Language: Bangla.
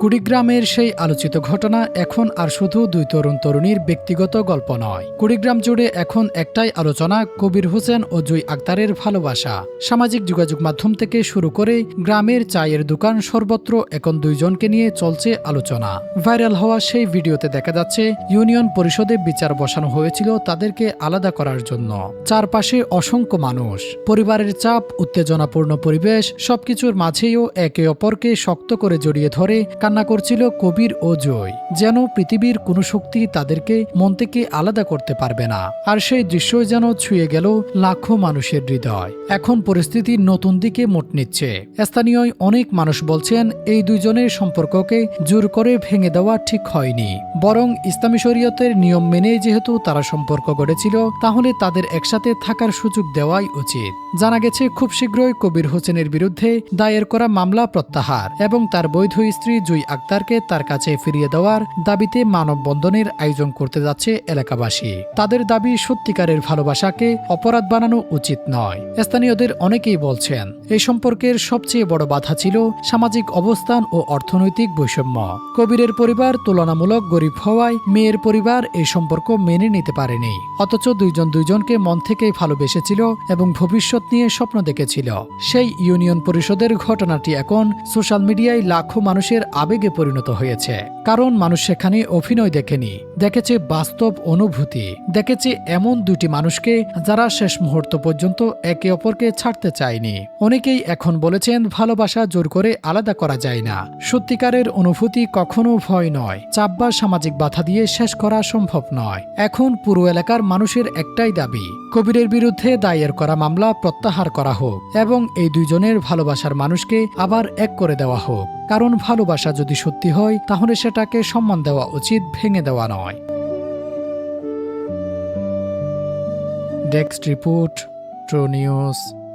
কুড়িগ্রামের সেই আলোচিত ঘটনা এখন আর শুধু দুই তরুণ তরুণীর ব্যক্তিগত গল্প নয়। কুড়িগ্রাম জুড়ে এখন একটাই আলোচনা, কবির হোসেন ও জুই আক্তারের ভালোবাসা। সামাজিক যোগাযোগ মাধ্যম থেকে শুরু করে গ্রামের চায়ের দোকান সর্বত্র এখন দুইজনকে নিয়ে চলছে আলোচনা। ভাইরাল হওয়া সেই ভিডিওতে দেখা যাচ্ছে ইউনিয়ন পরিষদে বিচার বসানো হয়েছিল তাদেরকে আলাদা করার জন্য। চারপাশে অসংখ্য মানুষ, পরিবারের চাপ, উত্তেজনাপূর্ণ পরিবেশ, সবকিছুর মাঝেও একে অপরকে শক্ত করে জড়িয়ে ধরে কান্না করছিল কবির ও জয়। যেন পৃথিবীর কোনো শক্তি তাদেরকে মন থেকে আলাদা করতে পারবে না। আর সেই দৃশ্যই যেন ছুঁয়ে গেল লাখো মানুষের হৃদয়। এখন পরিস্থিতি নতুন দিকে মোড় নিচ্ছে। স্থানীয় অনেক মানুষ বলছেন এই দুইজনের সম্পর্ককে জোর করে ভেঙে দেওয়া ঠিক হয়নি, বরং ইসলামী শরীয়তের নিয়ম মেনে যেহেতু তারা সম্পর্ক গড়েছিল, তাহলে তাদের একসাথে থাকার সুযোগ দেওয়াই উচিত। জানা গেছে খুব শীঘ্রই কবির হোসেনের বিরুদ্ধে দায়ের করা মামলা প্রত্যাহার এবং তার বৈধ স্ত্রী জুই আক্তারকে তার কাছে ফিরিয়ে দেওয়ার দাবিতে মানববন্ধনের আয়োজন করতে যাচ্ছে এলাকাবাসী। তাদের দাবি, সত্যিকারের ভালোবাসাকে অপরাধ বানানো উচিত নয়। স্থানীয়দের অনেকেই বলছেন এই সম্পর্কের সবচেয়ে বড় বাধা ছিল সামাজিক অবস্থান ও অর্থনৈতিক বৈষম্য। কবিরের পরিবার তুলনামূলক গরিব হওয়ায় মেয়ের পরিবার এই সম্পর্ক মেনে নিতে পারেনি, অথচ দুইজন দুইজনকে মন থেকেই ভালোবেসেছিল এবং ভবিষ্যৎ নিয়ে স্বপ্ন দেখেছিল। সেই ইউনিয়ন পরিষদের ঘটনাটি এখন সোশ্যাল মিডিয়ায় লাখো মানুষের আবেগে পরিণত হয়েছে। কারণ মানুষ সেখানে অভিনয় দেখেনি, দেখেছে বাস্তব অনুভূতি, দেখেছে এমন দুটি মানুষকে যারা শেষ মুহূর্ত পর্যন্ত একে অপরকে ছাড়তে চায়নি। অনেকেই এখন বলেছেন ভালোবাসা জোর করে আলাদা করা যায় না। সত্যিকারের অনুভূতি কখনো ভয় নয়, চাপ বা সামাজিক বাধা দিয়ে শেষ করা সম্ভব নয়। এখন পুরো এলাকার মানুষের একটাই দাবি, কবিরের বিরুদ্ধে দায়ের করা মামলা প্রত্যাহার করা হোক এবং এই দুইজনের ভালোবাসার মানুষকে আবার এক করে দেওয়া হোক। কারণ ভালোবাসা যদি সত্যি হয় তাহলে সেটাকে সম্মান দেওয়া উচিত, ভেঙে দেওয়া নয়। Desk report, true news.